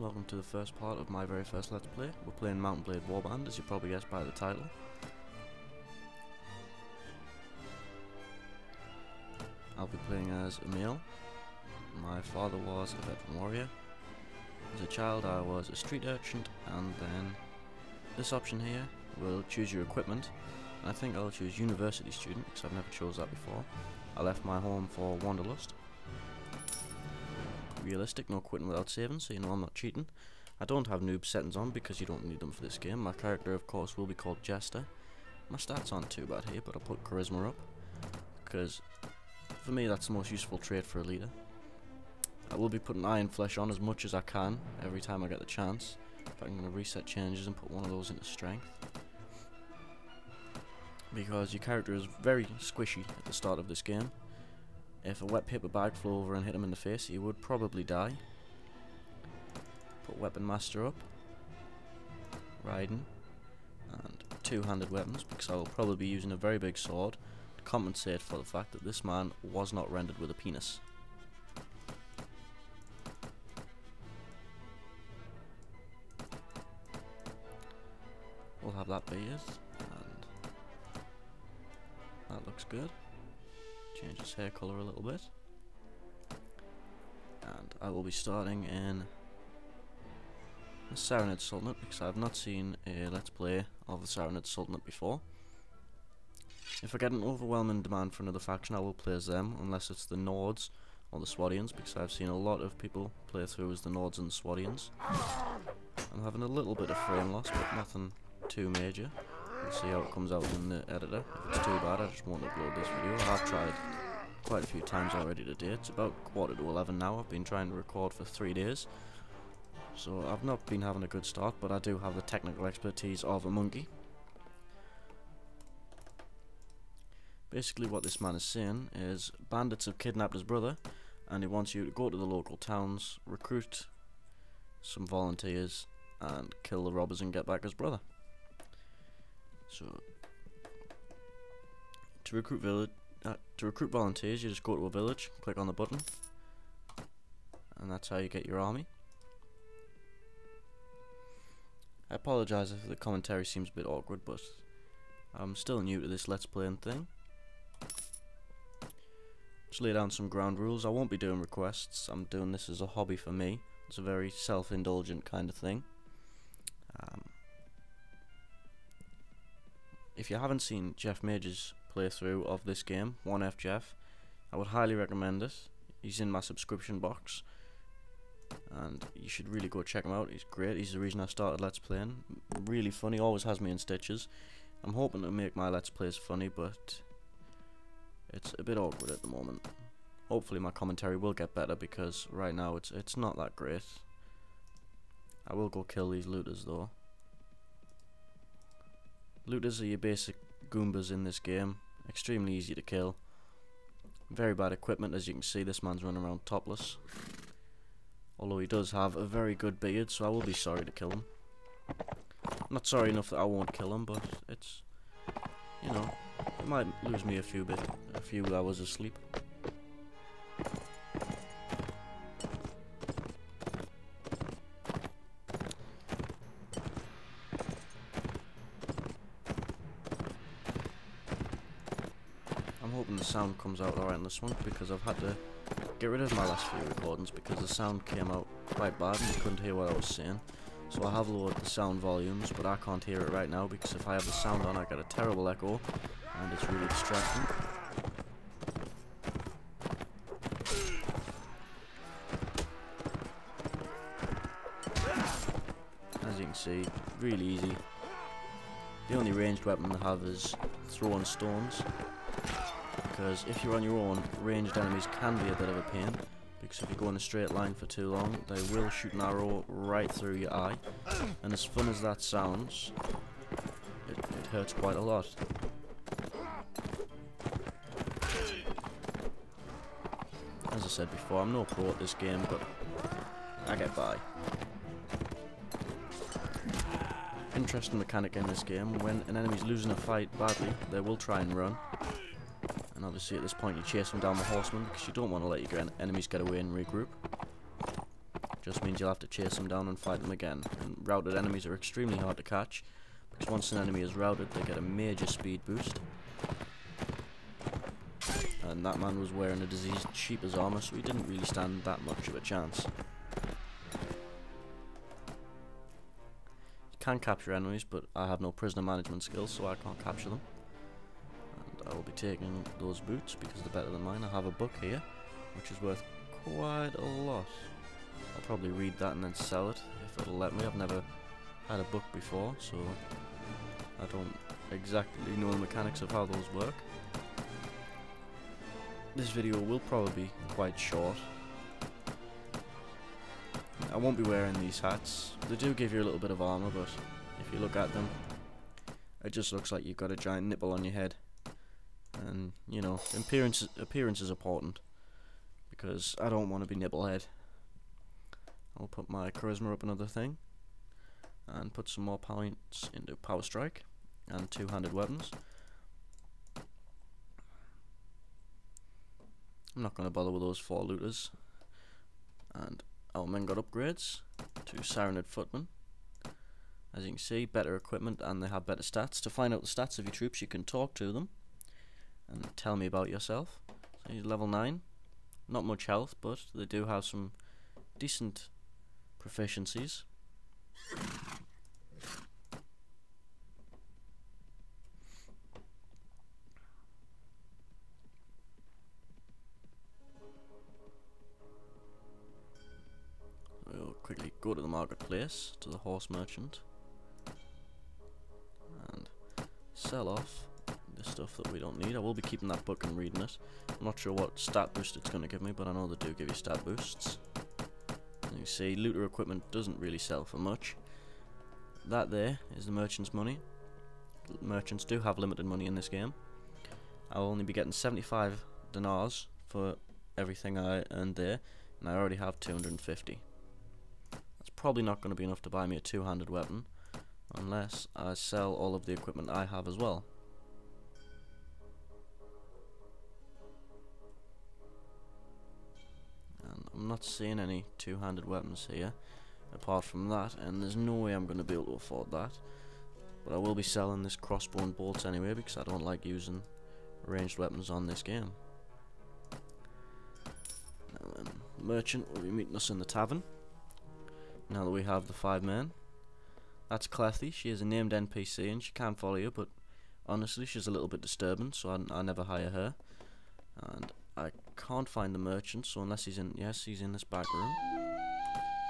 welcome to the first part of my very first Let's Play. We're playing Mount & Blade Warband, as you probably guessed by the title. I'll be playing as a male. My father was a veteran warrior. As a child I was a street urchin, and then this option here will choose your equipment. And I think I'll choose university student, because I've never chose that before. I left my home for Wanderlust. Realistic, no quitting without saving, so you know I'm not cheating. I don't have noob settings on because you don't need them for this game. My character of course will be called Jester. My stats aren't too bad here, but I'll put charisma up because for me that's the most useful trait for a leader. I will be putting iron flesh on as much as I can every time I get the chance. In fact, I'm going to reset changes and put one of those into strength, because your character is very squishy at the start of this game. If a wet paper bag flew over and hit him in the face, he would probably die. Put weapon master up, riding, and two-handed weapons, because I will probably be using a very big sword to compensate for the fact that this man was not rendered with a penis. We'll have that be it, and that looks good. Change his hair colour a little bit, and I will be starting in the Saranid Sultanate because I have not seen a Let's Play of the Saranid Sultanate before. If I get an overwhelming demand for another faction, I will play as them, unless it's the Nords or the Swadians, because I've seen a lot of people play through as the Nords and the Swadians. I'm having a little bit of frame loss, but nothing too major. We'll see how it comes out in the editor. If it's too bad, I just won't upload this video. I have tried quite a few times already today. It's about 11:15 now. I've been trying to record for 3 days, so I've not been having a good start, but I do have the technical expertise of a monkey. Basically what this man is saying is bandits have kidnapped his brother, and he wants you to go to the local towns, recruit some volunteers, and kill the robbers and get back his brother. So, to recruit volunteers, you just go to a village, click on the button, and that's how you get your army. I apologise if the commentary seems a bit awkward, but I'm still new to this Let's Playing thing. Just lay down some ground rules. I won't be doing requests. I'm doing this as a hobby for me. It's a very self-indulgent kind of thing. If you haven't seen Jeff Major's playthrough of this game, 1F Jeff, I would highly recommend it. He's in my subscription box, and you should really go check him out. He's great. He's the reason I started Let's Playing. Really funny, always has me in stitches. I'm hoping to make my Let's Plays funny, but it's a bit awkward at the moment. Hopefully my commentary will get better, because right now it's not that great. I will go kill these looters though. Looters are your basic Goombas in this game. Extremely easy to kill. Very bad equipment, as you can see. This man's running around topless. Although he does have a very good beard, so I will be sorry to kill him. Not sorry enough that I won't kill him, but it's, you know, it might lose me a few hours of sleep. I'm hoping the sound comes out alright in this one, because I've had to get rid of my last few recordings because the sound came out quite bad and you couldn't hear what I was saying. So I have lowered the sound volumes, but I can't hear it right now because if I have the sound on I get a terrible echo and it's really distracting. As you can see, really easy. The only ranged weapon I have is throwing stones, because if you're on your own, ranged enemies can be a bit of a pain, because if you go in a straight line for too long, they will shoot an arrow right through your eye, and as fun as that sounds, it hurts quite a lot. As I said before, I'm no pro at this game, but I get by. Interesting mechanic in this game: when an enemy's losing a fight badly, they will try and run. And obviously at this point you chase them down the horseman, because you don't want to let your enemies get away and regroup. just means you'll have to chase them down and fight them again. And routed enemies are extremely hard to catch, because once an enemy is routed, they get a major speed boost. And that man was wearing a diseased sheep's armor, so he didn't really stand that much of a chance. You can capture enemies, but I have no prisoner management skills, so I can't capture them. And I will be taking those boots because they're better than mine. I have a book here, which is worth quite a lot. I'll probably read that and then sell it if it'll let me. I've never had a book before, so I don't exactly know the mechanics of how those work. This video will probably be quite short. I won't be wearing these hats. They do give you a little bit of armor, but if you look at them, it just looks like you've got a giant nipple on your head. And, you know, appearance is important, because I don't want to be nipplehead. I'll put my charisma up another thing, and put some more points into power strike and two-handed weapons. I'm not going to bother with those 4 looters. And our men got upgrades to Saranid Footmen. As you can see, better equipment and they have better stats. To find out the stats of your troops, you can talk to them and tell me about yourself. So he's level 9. Not much health, but they do have some decent proficiencies. We'll quickly go to the marketplace, to the horse merchant, and sell off the stuff that we don't need. I will be keeping that book and reading it. I'm not sure what stat boost it's going to give me, but I know they do give you stat boosts. And you see, looter equipment doesn't really sell for much. That there is the merchant's money. Merchants do have limited money in this game. I'll only be getting 75 dinars for everything I earned there, and I already have 250. That's probably not going to be enough to buy me a two-handed weapon, unless I sell all of the equipment I have as well. And I'm not seeing any two-handed weapons here, apart from that, and there's no way I'm going to be able to afford that. But I will be selling this crossbow and bolts anyway, because I don't like using ranged weapons on this game. Now then, the merchant will be meeting us in the tavern. Now that we have the 5 men. That's Clethy. She is a named NPC and she can follow you, but honestly she's a little bit disturbing, so I never hire her. And I can't find the merchant, so unless he's in, yes, he's in this back room.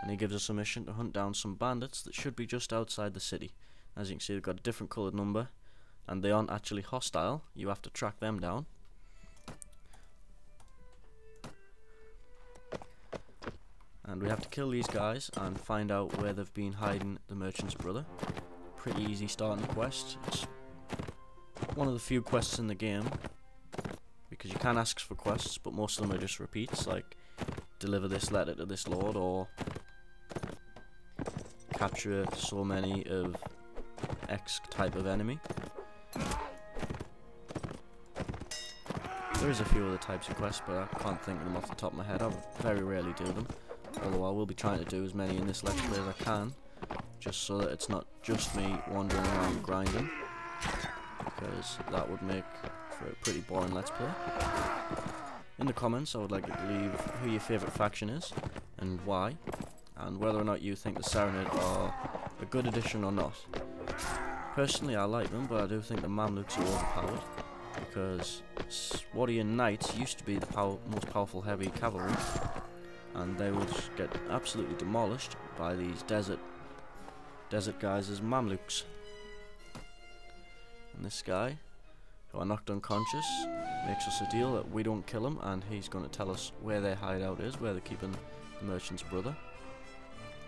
And he gives us a mission to hunt down some bandits that should be just outside the city. As you can see, they've got a different coloured number, and they aren't actually hostile. You have to track them down. And we have to kill these guys and find out where they've been hiding the merchant's brother. Pretty easy starting quest. It's one of the few quests in the game, because you can ask for quests, but most of them are just repeats, like deliver this letter to this lord, or capture so many of X type of enemy. There is a few other types of quests, but I can't think of them off the top of my head. I very rarely do them. Although I will be trying to do as many in this Let's Play as I can, just so that it's not just me wandering around grinding, because that would make for a pretty boring Let's Play. In the comments I would like you to leave who your favourite faction is, and why, and whether or not you think the Saranid are a good addition or not. Personally I like them, but I do think the Mamluks are overpowered, because Swardian Knights used to be the most powerful heavy cavalry, and they would get absolutely demolished by these desert guys as Mamluks. And this guy, who I knocked unconscious, makes us a deal that we don't kill him, and he's going to tell us where their hideout is, where they're keeping the merchant's brother.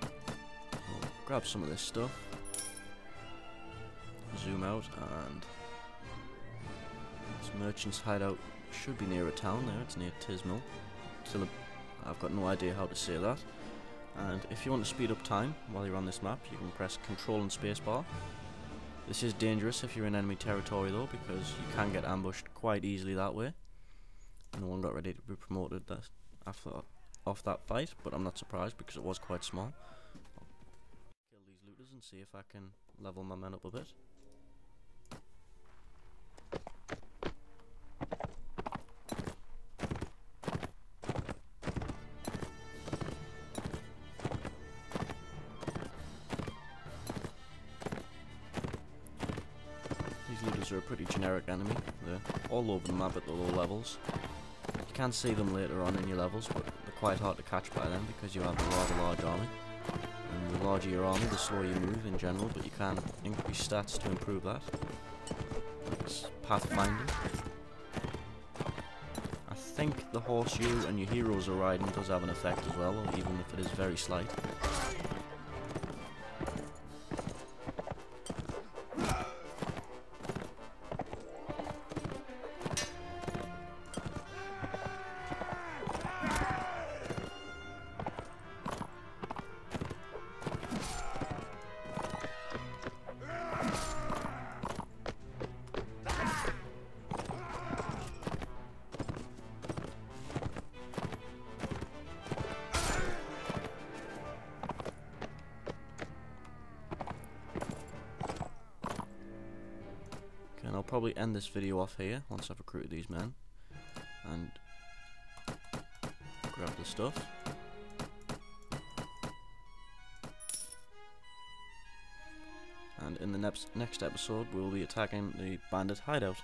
We'll grab some of this stuff, zoom out, and this merchant's hideout should be near a town there. It's near Tismil. I've got no idea how to say that. And if you want to speed up time while you're on this map, you can press Control and Spacebar. This is dangerous if you're in enemy territory though, because you can get ambushed quite easily that way. No one got ready to be promoted after off that fight, but I'm not surprised because it was quite small. I'll kill these looters and see if I can level my men up a bit. These looters are a pretty generic enemy. They're all over the map at the low levels. You can see them later on in your levels, but they're quite hard to catch by them because you have a rather large army. And the larger your army, the slower you move in general, but you can increase stats to improve that. It's pathfinding. I think the horse you and your heroes are riding does have an effect as well, even if it is very slight. And I'll probably end this video off here once I've recruited these men and grab the stuff. And in the next episode we'll be attacking the bandit hideout.